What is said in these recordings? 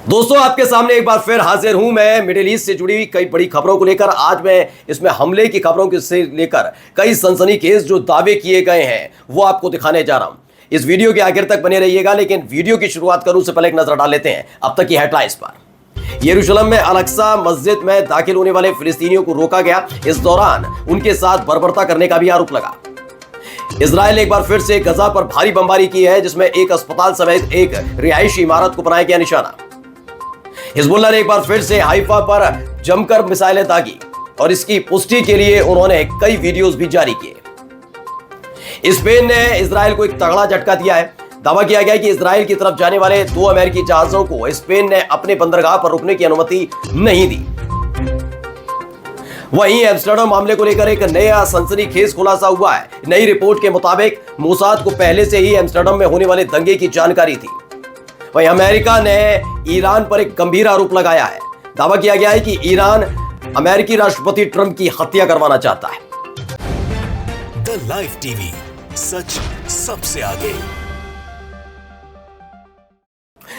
दोस्तों आपके सामने एक बार फिर हाजिर हूं मैं मिडिल ईस्ट से जुड़ी हुई कई बड़ी खबरों को लेकर। आज मैं इसमें हमले की खबरों के से लेकर कई सनसनीखेज जो दावे किए गए हैं वो आपको दिखाने जा रहा हूं। इस वीडियो के आखिर तक बने रहिएगा, लेकिन वीडियो की शुरुआत करूं उससे पहले एक नजर डाल लेते हैं अब तक की हेडलाइंस पर। यरूशलेम में अल-अक्सा मस्जिद में दाखिल होने वाले फिलिस्तीनियों को रोका गया। इस दौरान उनके साथ बर्बरता करने का भी आरोप लगा। इजरायल ने एक बार फिर से गजा पर भारी बमबारी की है, जिसमें एक अस्पताल समेत एक रिहायशी इमारत को बनाया गया निशाना। हिजबुल्लाह ने एक बार फिर से हाइफा पर जमकर मिसाइलें दागी और इसकी पुष्टि के लिए उन्होंने कई वीडियोस भी जारी किए। स्पेन ने इजरायल को एक तगड़ा झटका दिया है। दावा किया गया कि इजरायल की तरफ जाने वाले 2 अमेरिकी जहाजों को स्पेन ने अपने बंदरगाह पर रुकने की अनुमति नहीं दी। वहीं एम्स्टर्डम मामले को लेकर एक नया सनसनीखेज खुलासा हुआ है। नई रिपोर्ट के मुताबिक मोसाद को पहले से ही एम्स्टर्डम में होने वाले दंगे की जानकारी थी। वहीं अमेरिका ने ईरान पर एक गंभीर आरोप लगाया है। दावा किया गया है कि ईरान अमेरिकी राष्ट्रपति ट्रंप की हत्या करवाना चाहता है। द लाइव टीवी, सच सबसे आगे।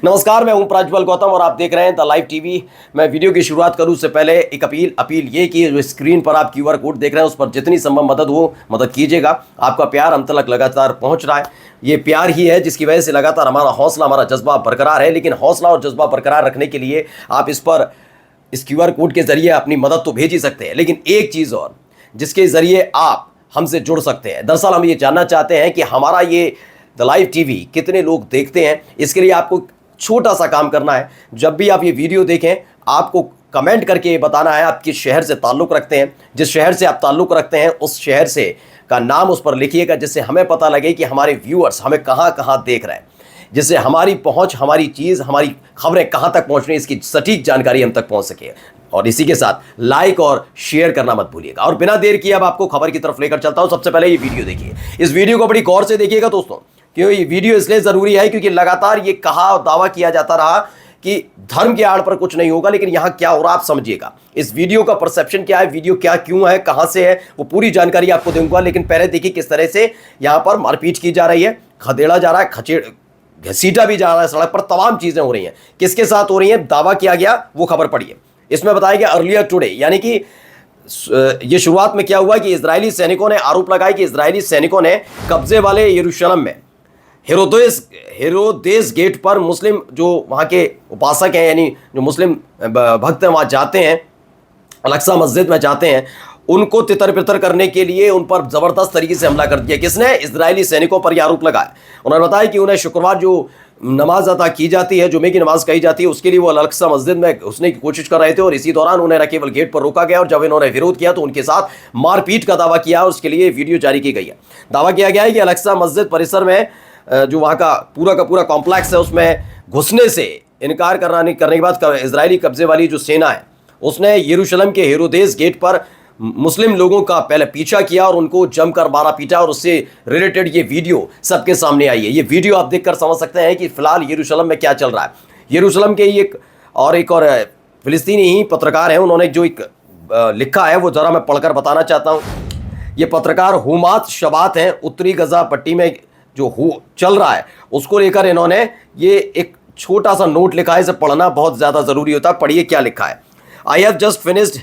नमस्कार, मैं हूं प्रज्वल गौतम और आप देख रहे हैं द लाइव टीवी। मैं वीडियो की शुरुआत करूं उससे पहले एक अपील ये कि जो स्क्रीन पर आप क्यूआर कोड देख रहे हैं उस पर जितनी संभव मदद हो मदद कीजिएगा। आपका प्यार हम तक लगातार पहुंच रहा है। ये प्यार ही है जिसकी वजह से लगातार हमारा हौसला, हमारा जज्बा बरकरार है। लेकिन हौसला और जज्बा बरकरार रखने के लिए आप इस क्यूआर कोड के जरिए अपनी मदद तो भेज ही सकते हैं, लेकिन एक चीज़ और जिसके जरिए आप हमसे जुड़ सकते हैं। दरअसल हम ये जानना चाहते हैं कि हमारा ये द लाइव टीवी कितने लोग देखते हैं। इसके लिए आपको छोटा सा काम करना है। जब भी आप ये वीडियो देखें आपको कमेंट करके बताना है आप किस शहर से ताल्लुक़ रखते हैं। जिस शहर से आप ताल्लुक़ रखते हैं उस शहर से का नाम उस पर लिखिएगा, जिससे हमें पता लगे कि हमारे व्यूअर्स हमें कहाँ कहाँ देख रहे हैं, जिससे हमारी पहुँच, हमारी चीज़, हमारी खबरें कहाँ तक पहुँच रही हैं इसकी सटीक जानकारी हम तक पहुँच सके। और इसी के साथ लाइक और शेयर करना मत भूलिएगा। और बिना देर किए अब आपको खबर की तरफ लेकर चलता हूँ। सबसे पहले ये वीडियो देखिए। इस वीडियो को बड़ी गौर से देखिएगा दोस्तों, क्योंकि ये वीडियो इसलिए ज़रूरी है क्योंकि लगातार ये कहा और दावा किया जाता रहा कि धर्म के आड़ पर कुछ नहीं होगा, लेकिन यहाँ क्या हो रहा है आप समझिएगा। इस वीडियो का परसेप्शन क्या है, वीडियो क्या क्यों है, कहाँ से है, वो पूरी जानकारी आपको दूंगा। लेकिन पहले देखिए किस तरह से यहाँ पर मारपीट की जा रही है, खदेड़ा जा रहा है, घसीटा भी जा रहा है, सड़क पर तमाम चीज़ें हो रही हैं। किसके साथ हो रही हैं, दावा किया गया वो खबर पढ़िए। इसमें बताया गया अर्लियर टुडे, यानी कि ये शुरुआत में क्या हुआ कि इजरायली सैनिकों ने आरोप लगाया कि इजरायली सैनिकों ने कब्जे वाले यरूशलेम में हेरोदेस गेट पर मुस्लिम जो वहाँ के उपासक हैं, यानी जो मुस्लिम भक्त वहाँ जाते हैं, अल-अक्सा मस्जिद में जाते हैं, उनको तितर बितर करने के लिए उन पर ज़बरदस्त तरीके से हमला कर दिया। किसने? इजरायली सैनिकों पर यह आरोप लगाया। उन्होंने बताया कि उन्हें शुक्रवार जो नमाज अदा की जाती है, जुमे की नमाज कही जाती है, उसके लिए वो अल-अक्सा मस्जिद में घुसने की कोशिश कर रहे थे और इसी दौरान उन्हें न केवल गेट पर रोका गया और जब इन्होंने विरोध किया तो उनके साथ मारपीट का दावा किया और उसके लिए वीडियो जारी की गई है। दावा किया गया है कि अल-अक्सा मस्जिद परिसर में जो वहाँ का पूरा कॉम्प्लेक्स है उसमें घुसने से इनकार करने के बाद इजरायली कब्जे वाली जो सेना है उसने यरूशलेम के हेरोदेस गेट पर मुस्लिम लोगों का पहले पीछा किया और उनको जमकर मारा पीटा और उससे रिलेटेड ये वीडियो सबके सामने आई है। ये वीडियो आप देखकर समझ सकते हैं कि फिलहाल यरूशलेम में क्या चल रहा है। यरूशलेम के एक और फिलिस्तीनी ही पत्रकार हैं, उन्होंने जो एक लिखा है वो ज़रा मैं पढ़कर बताना चाहता हूँ। ये पत्रकार हुमात शबात हैं। उत्तरी गजा पट्टी में जो चल रहा है उसको लेकर इन्होंने ये एक छोटा सा नोट लिखा है। इसे पढ़ना बहुत ज़्यादा ज़रूरी होता है। पढ़िए क्या लिखा है। I have just finished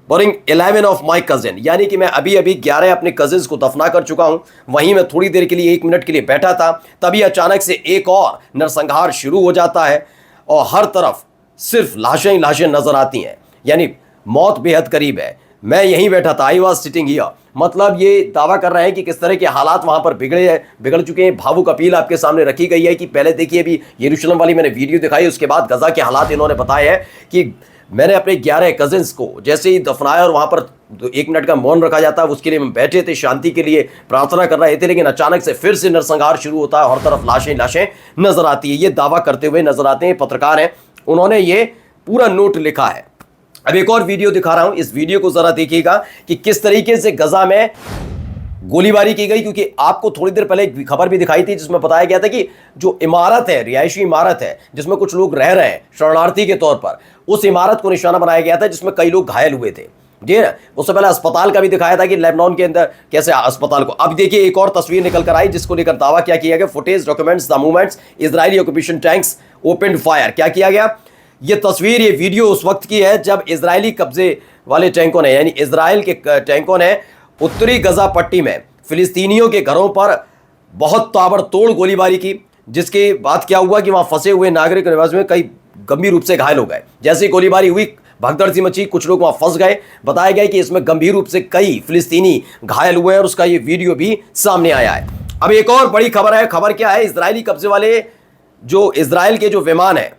boring 11 of my cousin, यानी कि मैं अभी 11 अपने कजिन्स को दफना कर चुका हूँ। वहीं मैं थोड़ी देर के लिए 1 मिनट के लिए बैठा था, तभी अचानक से एक और नरसंहार शुरू हो जाता है और हर तरफ सिर्फ लाशें ही लाशें नजर आती हैं, यानी मौत बेहद करीब है। मैं यहीं बैठा था, आई वॉज सिटिंग हियर। मतलब ये दावा कर रहे हैं कि किस तरह के हालात वहाँ पर बिगड़ चुके हैं। भावुक अपील आपके सामने रखी गई है कि पहले देखिए, अभी यरूशलेम वाली मैंने वीडियो दिखाई, उसके बाद गजा के हालात इन्होंने बताए हैं कि मैंने अपने 11 कजिन्स को जैसे ही दफनाया और वहाँ पर 1 मिनट का मौन रखा जाता है, उसके लिए हम बैठे थे, शांति के लिए प्रार्थना कर रहे थे, लेकिन अचानक से फिर से नरसंहार शुरू होता है, हर तरफ लाशें लाशें नजर आती है। ये दावा करते हुए नजर आते हैं पत्रकार हैं, उन्होंने ये पूरा नोट लिखा है। अब एक और वीडियो दिखा रहा हूं, इस वीडियो को जरा देखिएगा कि किस तरीके से गजा में गोलीबारी की गई। क्योंकि आपको थोड़ी देर पहले एक खबर भी दिखाई थी जिसमें बताया गया था कि जो इमारत है, रिहायशी इमारत है जिसमें कुछ लोग रह रहे हैं शरणार्थी के तौर पर, उस इमारत को निशाना बनाया गया था जिसमें कई लोग घायल हुए थे। जी ना, उससे पहले अस्पताल का भी दिखाया था कि लेबनान के अंदर कैसे अस्पताल को। अब देखिए एक और तस्वीर निकल कर आई जिसको लेकर दावा क्या किया गया। Footage documents the movements Israeli occupation tanks open fire. क्या किया गया? ये तस्वीर, ये वीडियो उस वक्त की है जब इजरायली कब्जे वाले टैंकों ने, यानी इजराइल के टैंकों ने उत्तरी गजा पट्टी में फिलिस्तीनियों के घरों पर बहुत ताबड़तोड़ गोलीबारी की, जिसके बाद क्या हुआ कि वहां फंसे हुए नागरिक निवासियों में कई गंभीर रूप से घायल हो गए। जैसे ही गोलीबारी हुई, भगदड़ सी मची, कुछ लोग वहां फंस गए। बताया गया कि इसमें गंभीर रूप से कई फिलिस्तीनी घायल हुए हैं और उसका ये वीडियो भी सामने आया है। अब एक और बड़ी खबर है। खबर क्या है? इजरायली कब्जे वाले जो इजराइल के जो विमान है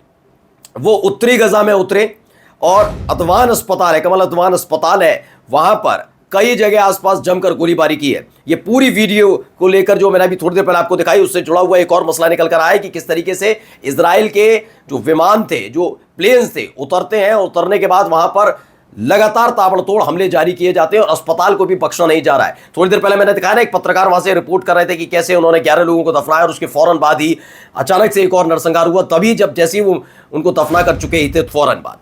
वो उत्तरी गजा में उतरे और अदवान अस्पताल है, कमल अदवान अस्पताल है, वहां पर कई जगह आसपास जमकर गोलीबारी की है। ये पूरी वीडियो को लेकर जो मैंने अभी थोड़ी देर पहले आपको दिखाई, उससे जुड़ा हुआ एक और मसला निकल कर आया कि किस तरीके से इजराइल के जो विमान थे, जो प्लेन्स थे, उतरते हैं। उतरने के बाद वहां पर लगातार ताबड़तोड़ हमले जारी किए जाते हैं और अस्पताल को भी बख्शा नहीं जा रहा है। थोड़ी देर पहले मैंने दिखाया ना, एक पत्रकार वहां से रिपोर्ट कर रहे थे कि कैसे उन्होंने 11 लोगों को दफनाया और उसके फौरन बाद ही अचानक से एक और नरसंहार हुआ, तभी जब जैसे ही वो उनको दफना कर चुके ही थे फौरन बाद।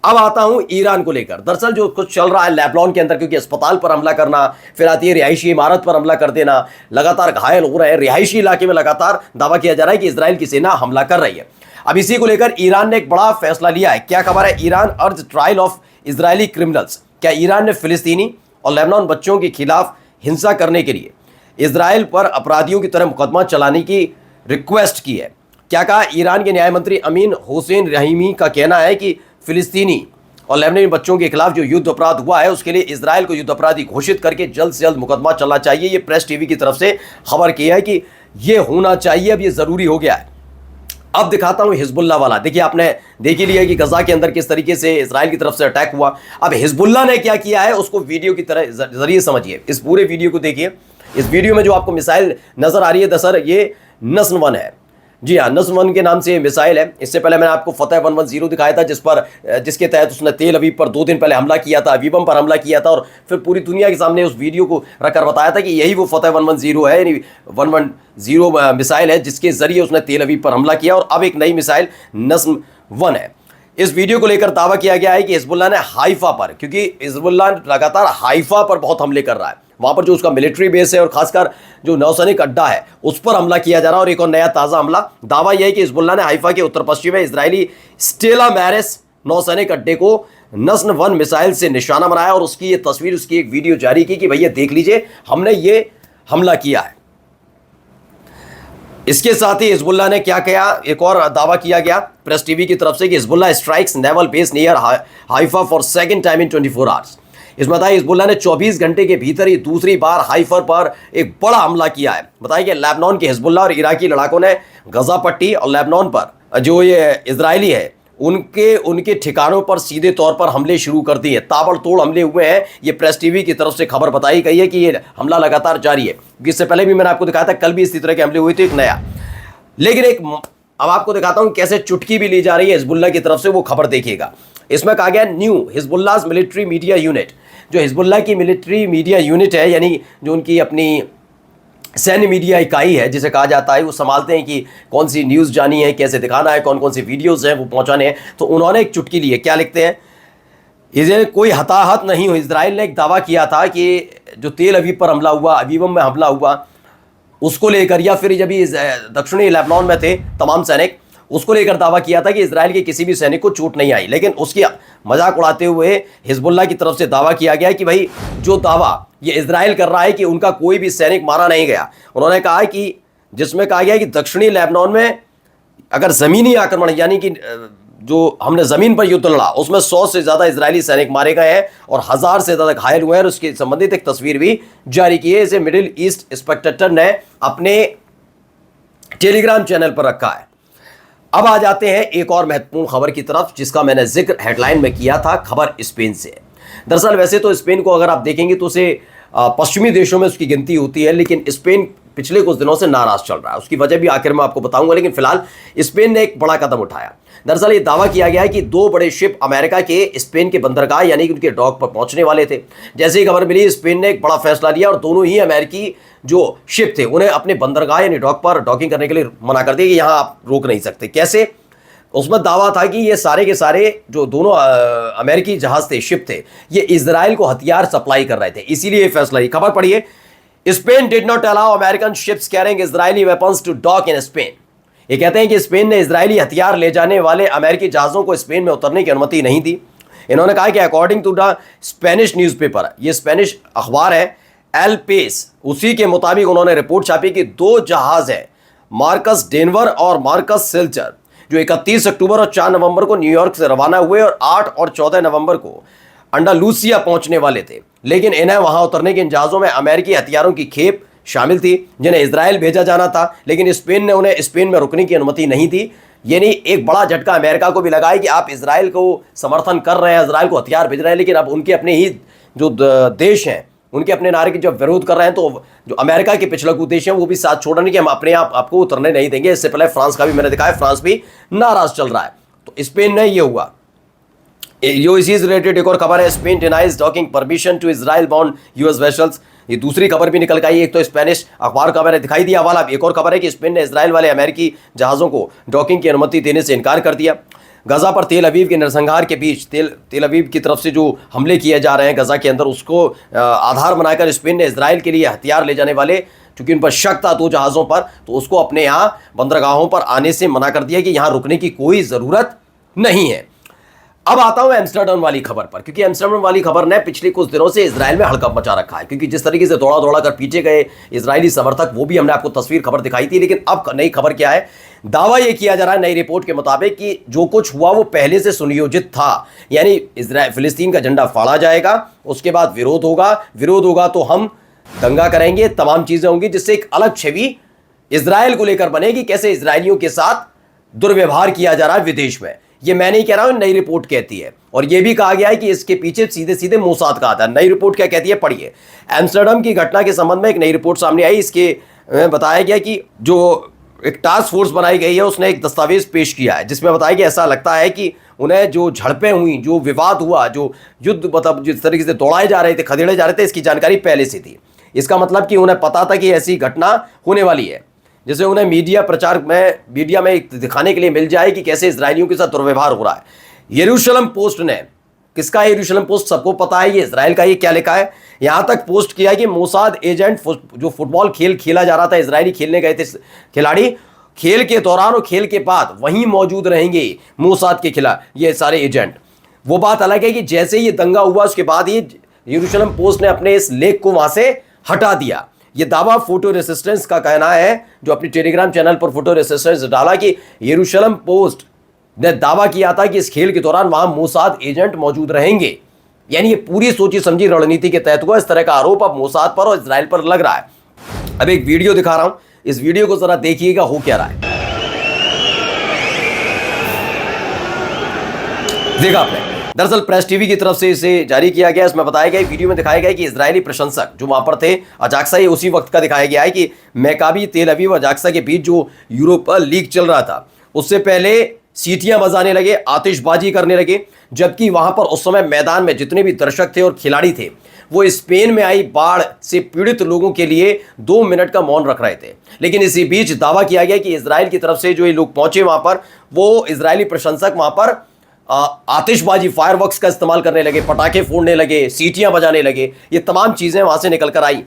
अब आता हूं ईरान को लेकर। दरअसल जो कुछ चल रहा है लेबनान के अंदर, क्योंकि अस्पताल पर हमला करना, फिर आती है रिहायशी इमारत पर हमला कर देना, लगातार घायल हो रहे हैं, रिहायशी इलाके में लगातार दावा किया जा रहा है कि इजराइल की सेना हमला कर रही है। अब इसी को लेकर ईरान ने एक बड़ा फैसला लिया है। क्या खबर है? ईरान अर्ज ट्रायल ऑफ इजरायली क्रिमिनल्स। क्या ईरान ने फिलिस्तीनी और लेबनान बच्चों के खिलाफ हिंसा करने के लिए इजराइल पर अपराधियों की तरह मुकदमा चलाने की रिक्वेस्ट की है? क्या कहा? ईरान के न्याय मंत्री अमीन हुसैन रहीमी का कहना है कि फिलिस्तीनी और लेबनानी बच्चों के खिलाफ जो युद्ध अपराध हुआ है उसके लिए इजराइल को युद्ध अपराधी घोषित करके जल्द से जल्द मुकदमा चलना चाहिए। ये प्रेस टीवी की तरफ से खबर की है कि ये होना चाहिए, अब ये जरूरी हो गया है। अब दिखाता हूं हिजबुल्लाह वाला। देखिए, आपने देख ही लिया कि गजा के अंदर किस तरीके से इजराइल की तरफ से अटैक हुआ। अब हिजबुल्लाह ने क्या किया है उसको वीडियो की तरह जरिए समझिए। इस पूरे वीडियो को देखिए। इस वीडियो में जो आपको मिसाइल नजर आ रही है, दरअसल ये नस्ल 1 है। जी हाँ, नस्ल 1 के नाम से मिसाइल है। इससे पहले मैंने आपको फतेह 110 दिखाया था, जिसके तहत उसने तेल अवीव पर 2 दिन पहले हमला किया था, अवीवम पर हमला किया था, और फिर पूरी दुनिया के सामने उस वीडियो को रखकर बताया था कि यही वो फतेह 110 है, यानी 110 मिसाइल है जिसके जरिए उसने तेल अवीव पर हमला किया। और अब एक नई मिसाइल नस्ल 1 है। इस वीडियो को लेकर दावा किया गया है कि हिजबुल्लाह ने हाइफा पर, क्योंकि हिजबुल्लाह लगातार हाइफा पर बहुत हमले कर रहा है, वहां पर जो उसका मिलिट्री बेस है और खासकर जो नौसैनिक अड्डा है उस पर हमला किया जा रहा है। और एक और नया ताज़ा हमला, दावा यह है कि हिजबुल्लाह ने हाइफा के उत्तर पश्चिम में इजरायली स्टेला मैरिस नौसैनिक अड्डे को नस्ल 1 मिसाइल से निशाना बनाया और उसकी ये तस्वीर, उसकी एक वीडियो जारी की कि भैया देख लीजिए, हमने ये हमला किया है। इसके साथ ही हिजबुल्लाह ने क्या किया, एक और दावा किया गया प्रेस टीवी की तरफ से कि Hezbollah strikes naval base near Haifa for second time in 24 hours. इसमें बताया हिजबुल्लाह ने 24 घंटे के भीतर ही दूसरी बार हाइफा पर एक बड़ा हमला किया है। बताया कि लेबनान के हिजबुल्लाह और इराकी लड़ाकों ने गजा पट्टी और लेबनान पर जो ये इजरायली है उनके ठिकानों पर सीधे तौर पर हमले शुरू कर दिए। ताबड़तोड़ हमले हुए हैं। ये प्रेस टीवी की तरफ से खबर बताई गई है कि ये हमला लगातार जारी है। इससे पहले भी मैंने आपको दिखाया था, कल भी इसी तरह के हमले हुए थे, एक नया। लेकिन अब आपको दिखाता हूं कैसे चुटकी भी ली जा रही है हिजबुल्लाह की तरफ से, वो खबर देखिएगा। इसमें कहा गया new Hezbollah military media unit. जो हिजबुल्लाह की मिलिट्री मीडिया यूनिट है, यानी जो उनकी अपनी सैन्य मीडिया इकाई है जिसे कहा जाता है, वो संभालते हैं कि कौन सी न्यूज़ जानी है, कैसे दिखाना है, कौन कौन सी वीडियोज़ हैं वो पहुंचाने हैं। तो उन्होंने एक चुटकी ली है। क्या लिखते हैं? इसे कोई हताहत नहीं हुई। इजराइल ने एक दावा किया था कि जो तेल अवीव पर हमला हुआ, अवीवम में हमला हुआ, उसको लेकर, या फिर जब ये दक्षिणी लेबनान में थे तमाम सैनिक, उसको लेकर दावा किया था कि इजराइल के किसी भी सैनिक को चोट नहीं आई। लेकिन उसकी मजाक उड़ाते हुए हिजबुल्लाह की तरफ से दावा किया गया कि भाई जो दावा ये इजराइल कर रहा है कि उनका कोई भी सैनिक मारा नहीं गया। उन्होंने कहा कि जिसमें कहा गया कि दक्षिणी लेबनान में अगर ज़मीनी आक्रमण, यानी कि जो हमने ज़मीन पर युद्ध लड़ा, उसमें 100 से ज़्यादा इजरायली सैनिक मारे गए हैं और 1000 से ज़्यादा घायल हुए हैं। और उसके संबंधित एक तस्वीर भी जारी की है। इसे मिडिल ईस्ट स्पेक्टेटर ने अपने टेलीग्राम चैनल पर रखा है। अब आ जाते हैं एक और महत्वपूर्ण खबर की तरफ, जिसका मैंने जिक्र हेडलाइन में किया था। खबर स्पेन से। दरअसल वैसे तो स्पेन को अगर आप देखेंगे तो उसे पश्चिमी देशों में उसकी गिनती होती है, लेकिन स्पेन पिछले कुछ दिनों से नाराज चल रहा है। उसकी वजह भी आखिर में आपको बताऊंगा, लेकिन फिलहाल स्पेन ने एक बड़ा कदम उठाया। दरअसल ये दावा किया गया है कि 2 बड़े शिप अमेरिका के स्पेन के बंदरगाह यानी कि उनके डॉक पर पहुंचने वाले थे। जैसे ही खबर मिली, स्पेन ने एक बड़ा फैसला लिया और दोनों ही अमेरिकी जो शिप थे उन्हें अपने बंदरगाह यानी डॉक पर डॉकिंग करने के लिए मना कर दिया कि यहां आप रोक नहीं सकते। कैसे? उसमें दावा था कि ये सारे के सारे जो दोनों अमेरिकी जहाज थे, शिप थे, ये इजराइल को हथियार सप्लाई कर रहे थे, इसीलिए ये फैसला ही। खबर पढ़िए। Spain did not allow American ships carrying Israeli weapons to dock in Spain. ये कहते हैं कि स्पेन ने इजरायली हथियार ले जाने वाले अमेरिकी जहाज़ों को स्पेन में उतरने की अनुमति नहीं दी। इन्होंने कहा कि according to the Spanish newspaper, ये स्पेनिश अखबार है एल पेस, उसी के मुताबिक उन्होंने रिपोर्ट छापी कि 2 जहाज़ हैं, मार्कस डेनवर और मार्कस सिल्चर, जो 31 अक्टूबर और 4 नवंबर को न्यूयॉर्क से रवाना हुए और 8 और 14 नवंबर को अंडालूसिया पहुंचने वाले थे। लेकिन इन्हें वहां उतरने के इन जहाज़ों में अमेरिकी हथियारों की खेप शामिल थी जिन्हें इजराइल भेजा जाना था, लेकिन स्पेन ने उन्हें स्पेन में रुकने की अनुमति नहीं दी। यानी एक बड़ा झटका अमेरिका को भी लगा है कि आप इजराइल को समर्थन कर रहे हैं, इजराइल को हथियार भेज रहे हैं, लेकिन अब उनके अपने ही जो देश हैं, उनके अपने नागरिक जब विरोध कर रहे हैं, तो जो अमेरिका के पिछलकू देश हैं वो भी साथ छोड़ रहे हैं कि हम अपने आपको उतरने नहीं देंगे। इससे पहले फ्रांस का भी मैंने दिखाया, फ्रांस भी नाराज चल रहा है। तो स्पेन ने ये हुआ। यो इसी रिलेटेड एक और खबर है, Spain denies docking permission to Israel bound US vessels. ये दूसरी खबर भी निकल के आई। एक तो स्पेनिश अखबार का मैंने दिखाई दिया हवाला, एक और खबर है कि स्पेन ने इजराइल वाले अमेरिकी जहाज़ों को डॉकिंग की अनुमति देने से इनकार कर दिया। गजा पर तेल अवीव के नरसंहार के बीच तेल अवीव की तरफ से जो हमले किए जा रहे हैं गजा के अंदर, उसको आधार बनाकर स्पेन ने इजराइल के लिए हथियार ले जाने वाले, चूंकि उन पर शक था 2 जहाज़ों पर, तो उसको अपने यहाँ बंदरगाहों पर आने से मना कर दिया कि यहाँ रुकने की कोई ज़रूरत नहीं है। अब आता हूं एम्स्टर्डम वाली खबर पर, क्योंकि एम्स्टर्डम वाली खबर ने पिछले कुछ दिनों से इजराइल में हड़कंप मचा रखा है, क्योंकि जिस तरीके से दौड़ा दौड़ा कर पीछे गए इजरायली समर्थक, वो भी हमने आपको तस्वीर खबर दिखाई थी। लेकिन अब नई खबर क्या है, दावा यह किया जा रहा है नई रिपोर्ट के मुताबिक कि जो कुछ हुआ वो पहले से सुनियोजित था। यानी इजराइल फिलिस्तीन का झंडा फाड़ा जाएगा, उसके बाद विरोध होगा तो हम दंगा करेंगे, तमाम चीजें होंगी, जिससे एक अलग छवि इजराइल को लेकर बनेगी, कैसे इजरायलियों के साथ दुर्व्यवहार किया जा रहा है विदेश में। ये मैं नहीं कह रहा हूं, नई रिपोर्ट कहती है। और ये भी कहा गया है कि इसके पीछे सीधे सीधे मोसाद का आता है। नई रिपोर्ट क्या कहती है, पढ़िए। एम्स्टर्डम की घटना के संबंध में एक नई रिपोर्ट सामने आई। इसके बताया गया कि जो एक टास्क फोर्स बनाई गई है उसने एक दस्तावेज पेश किया है, जिसमें बताया कि ऐसा लगता है कि उन्हें जो झड़पें हुई, जो विवाद हुआ, जो युद्ध मतलब जिस तरीके से दौड़ाए जा रहे थे, खदेड़े जा रहे थे, इसकी जानकारी पहले से थी। इसका मतलब कि उन्हें पता था कि ऐसी घटना होने वाली है, जिसे उन्हें मीडिया में दिखाने के लिए मिल जाए कि कैसे इजरायलियों के साथ दुर्व्यवहार हो रहा है। यरूशलेम पोस्ट ने, किसका है यरूशलेम पोस्ट, सबको पता है, ये इजराइल का। ये क्या लिखा है, यहां तक पोस्ट किया है कि मोसाद एजेंट, जो फुटबॉल खेल खेला जा रहा था, इजरायली खेलने गए थे खिलाड़ी, खेल के दौरान और खेल के बाद वहीं मौजूद रहेंगे मोसाद के खिलाफ ये सारे एजेंट। वो बात अलग है कि जैसे ये दंगा हुआ उसके बाद ही यरूशलेम पोस्ट ने अपने इस लेख को वहां से हटा दिया। ये दावा फोटो रेसिस्टेंस का कहना है, जो अपने टेलीग्राम चैनल पर फोटो रेसिस्टेंस डाला, कि यरूशलेम पोस्ट ने दावा किया था कि इस खेल के दौरान वहां मोसाद एजेंट मौजूद रहेंगे। यानी ये पूरी सोची समझी रणनीति के तहत हुआ। इस तरह का आरोप अब मोसाद पर और इजराइल पर लग रहा है। अब एक वीडियो दिखा रहा हूं, इस वीडियो को जरा देखिएगा हो क्या रहा है। देखा आपने, दरअसल प्रेस टीवी की तरफ से इसे जारी किया गया। इसमें बताया गया, वीडियो में दिखाया गया कि इजरायली प्रशंसक जो वहां पर थे, अजाक्सा, ये उसी वक्त का दिखाया गया है कि मैकाबी तेल अवीव और अजाक्सा के बीच जो यूरोपा लीग चल रहा था, उससे पहले सीटियां बजाने लगे, आतिशबाजी करने लगे, जबकि वहां पर उस समय मैदान में जितने भी दर्शक थे और खिलाड़ी थे, वो स्पेन में आई बाढ़ से पीड़ित लोगों के लिए 2 मिनट का मौन रख रहे थे। लेकिन इसी बीच दावा किया गया कि इजराइल की तरफ से जो ये लोग पहुंचे वहां पर, वो इजरायली प्रशंसक वहां पर आतिशबाजी, फायरवर्क्स का इस्तेमाल करने लगे, पटाखे फोड़ने लगे, सीटियां बजाने लगे। ये तमाम चीजें वहां से निकल कर आई।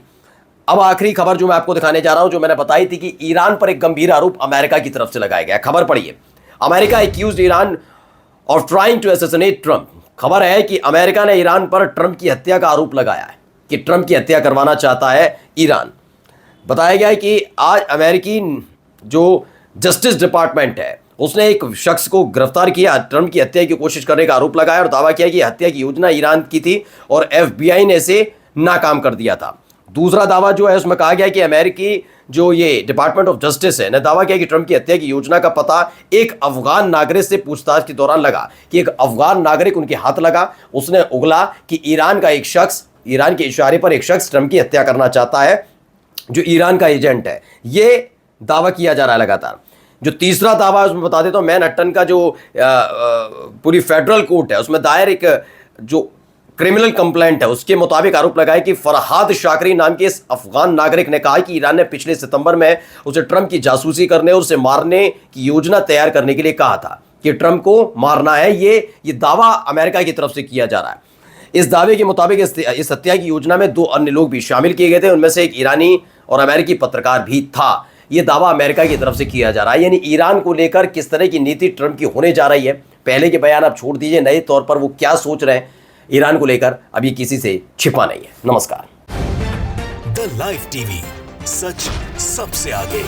अब आखिरी खबर जो मैं आपको दिखाने जा रहा हूं, जो मैंने बताई थी कि ईरान पर एक गंभीर आरोप अमेरिका की तरफ से लगाया गया। खबर पढ़िए, America accused Iran of trying to assassinate Trump. खबर है कि अमेरिका ने ईरान पर ट्रंप की हत्या का आरोप लगाया है, कि ट्रंप की हत्या करवाना चाहता है ईरान। बताया गया है कि आज अमेरिकी जो जस्टिस डिपार्टमेंट है, उसने एक शख्स को गिरफ्तार किया, ट्रंप की हत्या की कोशिश करने का आरोप लगाया और दावा किया कि हत्या की योजना ईरान की थी और FBI ने इसे नाकाम कर दिया था। दूसरा दावा जो है उसमें कहा गया कि अमेरिकी जो ये डिपार्टमेंट ऑफ जस्टिस है ने दावा किया कि ट्रंप की हत्या की योजना का पता एक अफगान नागरिक से पूछताछ के दौरान लगा, कि एक अफगान नागरिक उनके हाथ लगा, उसने उगला कि ईरान का एक शख्स, ईरान के इशारे पर एक शख्स ट्रंप की हत्या करना चाहता है, जो ईरान का एजेंट है। ये दावा किया जा रहा है लगातार। जो तीसरा दावा है उसमें बता देता हूं, मैनहट्टन का जो पूरी फेडरल कोर्ट है उसमें दायर एक जो क्रिमिनल कंप्लेंट है, उसके मुताबिक आरोप लगाया कि फरहाद शाकरी नाम के इस अफगान नागरिक ने कहा कि ईरान ने पिछले सितंबर में उसे ट्रंप की जासूसी करने और उसे मारने की योजना तैयार करने के लिए कहा था, कि ट्रंप को मारना है। ये दावा अमेरिका की तरफ से किया जा रहा है। इस दावे के मुताबिक इस हत्या की योजना में 2 अन्य लोग भी शामिल किए गए थे, उनमें से एक ईरानी और अमेरिकी पत्रकार भी था। ये दावा अमेरिका की तरफ से किया जा रहा है। यानी ईरान को लेकर किस तरह की नीति ट्रंप की होने जा रही है, पहले के बयान आप छोड़ दीजिए, नए तौर पर वो क्या सोच रहे हैं ईरान को लेकर, अभी किसी से छिपा नहीं है। नमस्कार। द लाइव टीवी, सच सबसे आगे।